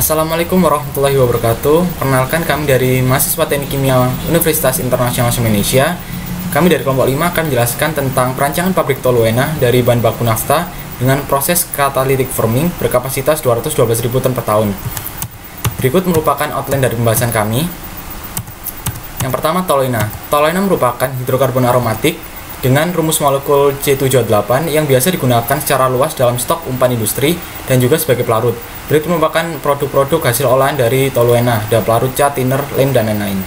Assalamualaikum warahmatullahi wabarakatuh. Perkenalkan, kami dari mahasiswa Teknik Kimia Universitas Internasional Indonesia. Kami dari kelompok 5 akan menjelaskan tentang perancangan pabrik toluena dari bahan baku nafta dengan proses catalytic forming berkapasitas 212.000 ton per tahun. Berikut merupakan outline dari pembahasan kami. Yang pertama, toluena. Toluena merupakan hidrokarbon aromatik dengan rumus molekul C78 yang biasa digunakan secara luas dalam stok umpan industri dan juga sebagai pelarut. Berikut merupakan produk-produk hasil olahan dari toluena, ada pelarut cat, thinner, lem, dan lain-lain.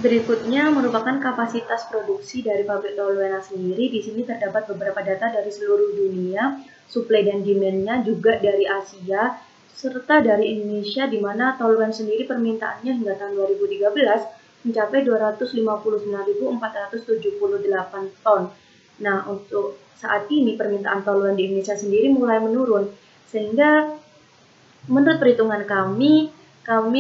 Berikutnya merupakan kapasitas produksi dari pabrik toluena sendiri. Di sini terdapat beberapa data dari seluruh dunia, supply dan demand-nya juga dari Asia, serta dari Indonesia, di mana toluena sendiri permintaannya hingga tahun 2013 mencapai 259.478 ton. Nah, untuk saat ini permintaan toluena di Indonesia sendiri mulai menurun, sehingga menurut perhitungan kami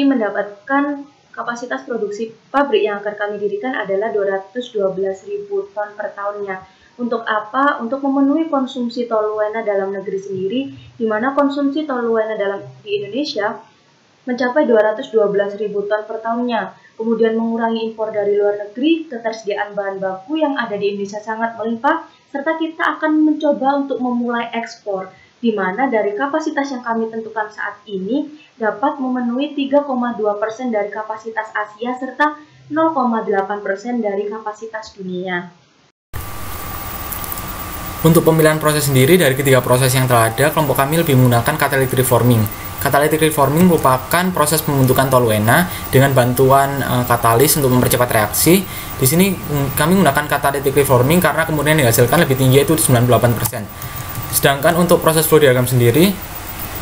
mendapatkan kapasitas produksi pabrik yang akan kami dirikan adalah 212.000 ton per tahunnya. Untuk apa? Untuk memenuhi konsumsi toluena dalam negeri sendiri, di mana konsumsi toluena di Indonesia mencapai 212.000 ton per tahunnya. Kemudian mengurangi impor dari luar negeri, ketersediaan bahan baku yang ada di Indonesia sangat melimpah, serta kita akan mencoba untuk memulai ekspor, di mana dari kapasitas yang kami tentukan saat ini dapat memenuhi 3,2% dari kapasitas Asia serta 0,8% dari kapasitas dunia. Untuk pemilihan proses sendiri, dari ketiga proses yang telah ada, kelompok kami lebih menggunakan catalytic reforming. Catalytic reforming merupakan proses pembentukan toluena dengan bantuan katalis untuk mempercepat reaksi. Di sini kami menggunakan catalytic reforming karena kemudian dihasilkan lebih tinggi, yaitu 98%. Sedangkan untuk proses flow diagram sendiri,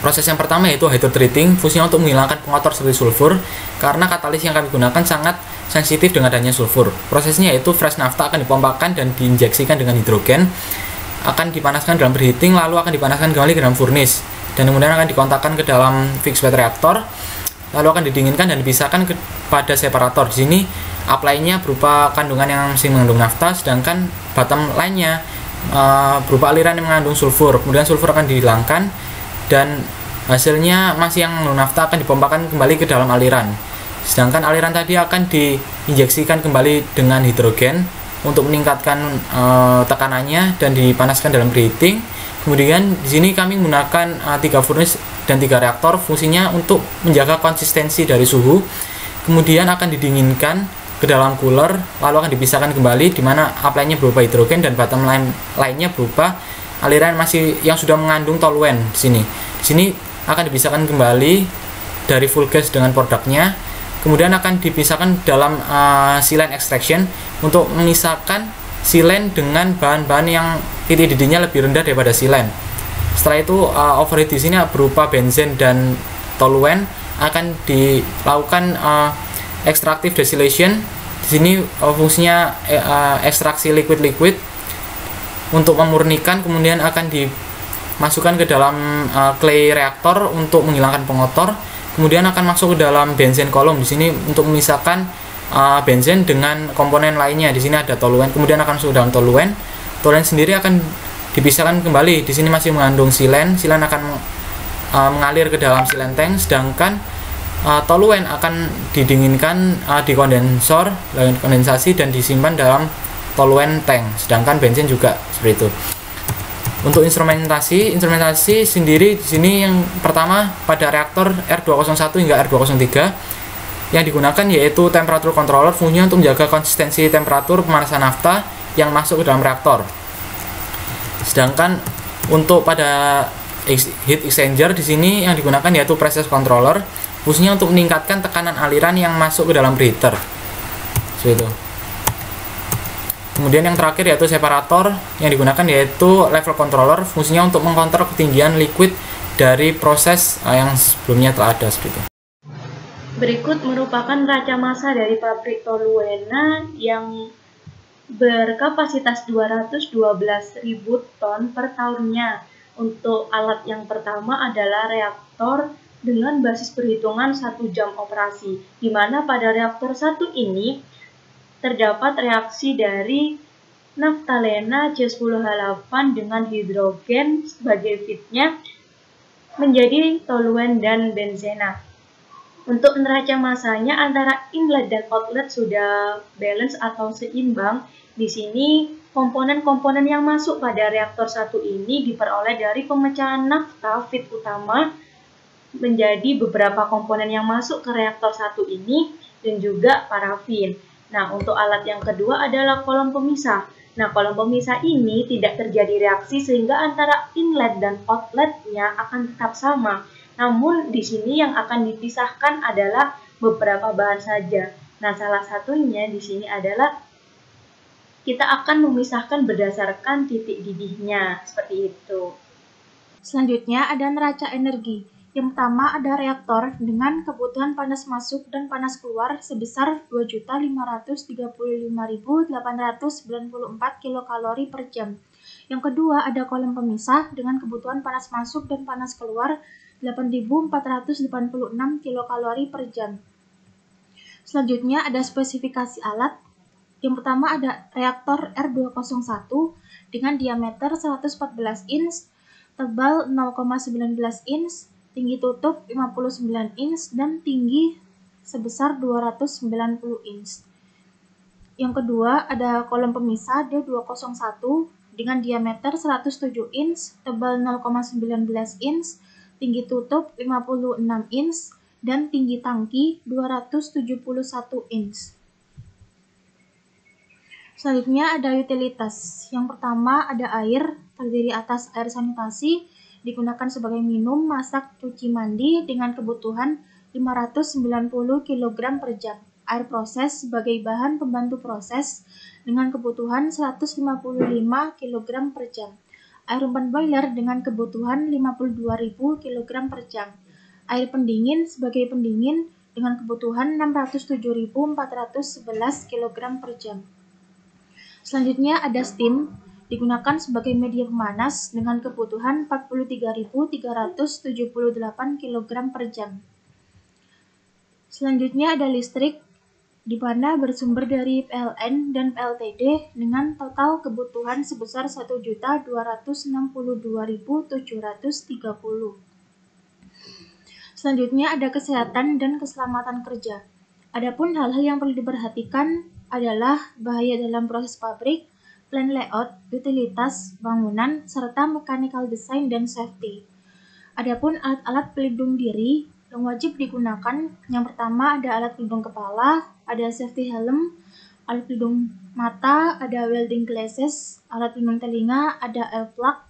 proses yang pertama yaitu hydrotreating, fungsinya untuk menghilangkan pengotor seperti sulfur, karena katalis yang kami gunakan sangat sensitif dengan adanya sulfur. Prosesnya yaitu fresh nafta akan dipompakan dan diinjeksikan dengan hidrogen, akan dipanaskan dalam preheating, lalu akan dipanaskan kembali ke dalam furnace, dan kemudian akan dikontakkan ke dalam fixed bed reactor, lalu akan didinginkan dan dipisahkan pada separator. Di sini upline-nya berupa kandungan yang masih mengandung nafta, sedangkan bottom line-nya berupa aliran yang mengandung sulfur. Kemudian sulfur akan dihilangkan dan hasilnya masih yang mengandung nafta akan dipompakan kembali ke dalam aliran. Sedangkan aliran tadi akan diinjeksikan kembali dengan hidrogen untuk meningkatkan tekanannya dan dipanaskan dalam preheating. Kemudian di sini kami menggunakan 3 furnace dan 3 reaktor, fungsinya untuk menjaga konsistensi dari suhu. Kemudian akan didinginkan ke dalam cooler, lalu akan dipisahkan kembali, di mana upline-nya berupa hidrogen dan bottom line lainnya berupa aliran yang sudah mengandung toluen. Di sini akan dipisahkan kembali dari full gas dengan produknya. Kemudian akan dipisahkan dalam silane extraction untuk memisahkan silen dengan bahan-bahan yang titik didihnya lebih rendah daripada silen. Setelah itu overheat di sini berupa benzen dan toluen akan dilakukan extractive distillation. Di sini fungsinya ekstraksi liquid-liquid untuk memurnikan, kemudian akan dimasukkan ke dalam clay reactor untuk menghilangkan pengotor. Kemudian akan masuk ke dalam benzen column. Di sini untuk memisahkan benzen dengan komponen lainnya. Di sini ada toluen, kemudian akan masuk dalam toluen. Toluen sendiri akan dipisahkan kembali. Di sini masih mengandung silen. Silen akan mengalir ke dalam silen tank, sedangkan toluen akan didinginkan di kondensor, kondensasi, dan disimpan dalam toluen tank. Sedangkan benzen juga seperti itu. Untuk instrumentasi sendiri di sini yang pertama pada reaktor R201 hingga R203 yang digunakan yaitu temperature controller, fungsinya untuk menjaga konsistensi temperatur pemanasan nafta yang masuk ke dalam reaktor. Sedangkan untuk pada heat exchanger di sini yang digunakan yaitu process controller, fungsinya untuk meningkatkan tekanan aliran yang masuk ke dalam preheater. Seperti itu. Kemudian yang terakhir yaitu separator, yang digunakan yaitu level controller, fungsinya untuk mengkontrol ketinggian liquid dari proses yang sebelumnya telah ada. Seperti itu. Berikut merupakan raca massa dari pabrik toluena yang berkapasitas 212.000 ton per tahunnya. Untuk alat yang pertama adalah reaktor dengan basis perhitungan 1 jam operasi, di mana pada reaktor 1 ini terdapat reaksi dari naftalena C10H8 dengan hidrogen sebagai feednya, menjadi toluen dan benzena. Untuk neraca masanya antara inlet dan outlet sudah balance atau seimbang. Di sini komponen-komponen yang masuk pada reaktor 1 ini diperoleh dari pemecahan nafta feed utama menjadi beberapa komponen yang masuk ke reaktor 1 ini dan juga parafin. Nah, untuk alat yang kedua adalah kolom pemisah. Nah, kolom pemisah ini tidak terjadi reaksi sehingga antara inlet dan outletnya akan tetap sama. Namun di sini yang akan dipisahkan adalah beberapa bahan saja. Nah, salah satunya di sini adalah kita akan memisahkan berdasarkan titik didihnya, seperti itu. Selanjutnya ada neraca energi. Yang pertama ada reaktor dengan kebutuhan panas masuk dan panas keluar sebesar 2.535.894 kilokalori per jam. Yang kedua ada kolom pemisah dengan kebutuhan panas masuk dan panas keluar 8.486 kilokalori per jam. Selanjutnya ada spesifikasi alat. Yang pertama ada reaktor R201 dengan diameter 114 inch, tebal 0,19 inch, tinggi tutup 59 inch, dan tinggi sebesar 290 inch. Yang kedua ada kolom pemisah D201 dengan diameter 107 inch, tebal 0,19 inch, tinggi tutup 56 inch, dan tinggi tangki 271 inch. Selanjutnya ada utilitas. Yang pertama ada air, terdiri atas air sanitasi, digunakan sebagai minum, masak, cuci, mandi dengan kebutuhan 590 kg per jam. Air proses sebagai bahan pembantu proses dengan kebutuhan 155 kg per jam. Air umpan boiler dengan kebutuhan 52.000 kg per jam. Air pendingin sebagai pendingin dengan kebutuhan 607.411 kg per jam. Selanjutnya ada steam, digunakan sebagai media pemanas dengan kebutuhan 43.378 kg per jam. Selanjutnya ada listrik, di mana bersumber dari PLN dan PLTD dengan total kebutuhan sebesar 1.262.730. Selanjutnya ada kesehatan dan keselamatan kerja. Adapun hal-hal yang perlu diperhatikan adalah bahaya dalam proses pabrik, plan layout, utilitas, bangunan, serta mechanical design dan safety. Adapun alat-alat pelindung diri yang wajib digunakan, yang pertama ada alat pelindung kepala, ada safety helm, alat pelindung mata, ada welding glasses, alat pelindung telinga, ada air plug,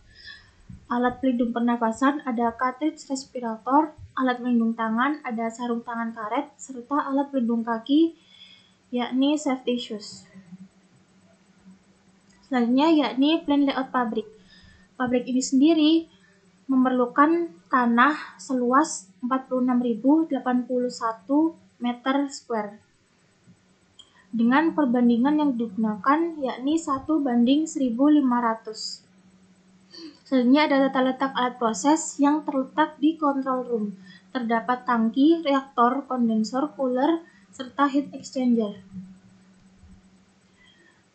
alat pelindung pernafasan, ada cartridge respirator, alat pelindung tangan, ada sarung tangan karet, serta alat pelindung kaki, yakni safety shoes. Selanjutnya yakni plan layout pabrik. Pabrik ini sendiri memerlukan tanah seluas 46.081 meter square. Dengan perbandingan yang digunakan yakni 1:1.500. Selanjutnya ada tata letak alat proses yang terletak di control room. Terdapat tangki, reaktor, kondensor, cooler, serta heat exchanger.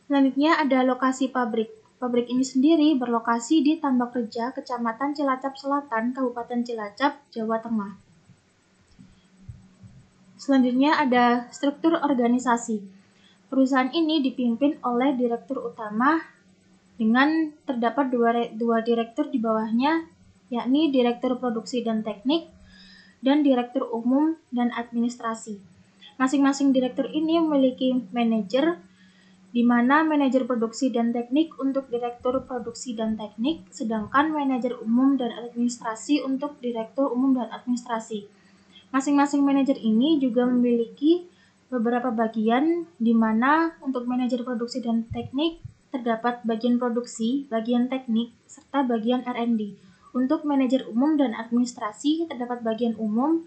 Selanjutnya ada lokasi pabrik. Pabrik ini sendiri berlokasi di Tambak Reja, Kecamatan Cilacap Selatan, Kabupaten Cilacap, Jawa Tengah. Selanjutnya ada struktur organisasi. Perusahaan ini dipimpin oleh direktur utama dengan terdapat dua direktur di bawahnya, yakni direktur produksi dan teknik dan direktur umum dan administrasi. Masing-masing direktur ini memiliki manajer, di mana manajer produksi dan teknik untuk direktur produksi dan teknik, sedangkan manajer umum dan administrasi untuk direktur umum dan administrasi. Masing-masing manajer ini juga memiliki beberapa bagian, di mana untuk manajer produksi dan teknik terdapat bagian produksi, bagian teknik, serta bagian R&D. Untuk manajer umum dan administrasi terdapat bagian umum,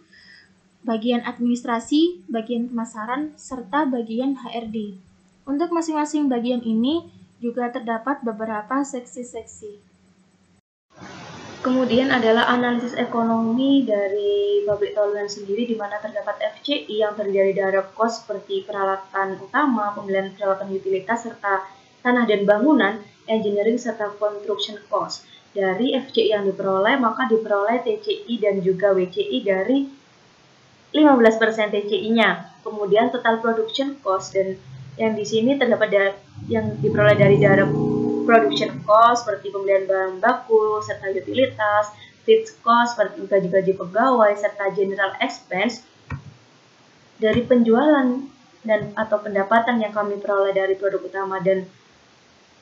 bagian administrasi, bagian pemasaran, serta bagian HRD. Untuk masing-masing bagian ini juga terdapat beberapa seksi-seksi. Kemudian adalah analisis ekonomi dari pabrik toluan sendiri, di mana terdapat FCI yang terdiri dari cost seperti peralatan utama, pembelian peralatan utilitas, serta tanah dan bangunan, engineering, serta construction cost. dari FCI yang diperoleh, maka diperoleh TCI dan juga WCI dari 15% TCI-nya. Kemudian total production cost, dan yang di sini terdapat yang diperoleh dari direct production cost seperti pembelian bahan baku serta utilitas, fixed cost seperti gaji-gaji pegawai serta general expense dari penjualan dan atau pendapatan yang kami peroleh dari produk utama dan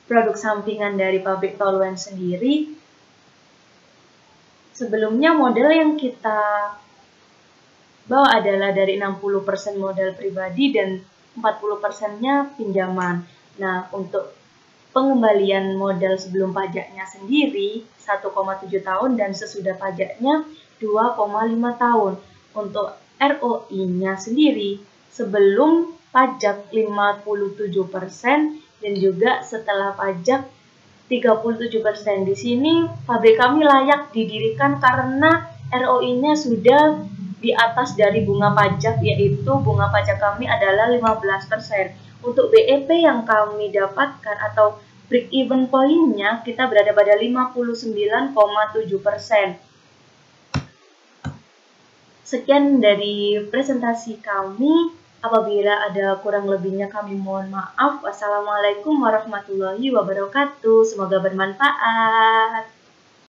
produk sampingan dari pabrik Toluene sendiri. Sebelumnya modal yang kita bawa adalah dari 60% modal pribadi dan 40%-nya pinjaman. Nah, untuk pengembalian modal sebelum pajaknya sendiri 1,7 tahun dan sesudah pajaknya 2,5 tahun. Untuk ROI-nya sendiri sebelum pajak 57% dan juga setelah pajak 37%. Di sini pabrik kami layak didirikan karena ROI-nya sudah di atas dari bunga pajak, yaitu bunga pajak kami adalah 15%. Untuk BEP yang kami dapatkan atau break even point-nya kita berada pada 59,7%. Sekian dari presentasi kami. Apabila ada kurang lebihnya kami mohon maaf. Wassalamualaikum warahmatullahi wabarakatuh. Semoga bermanfaat.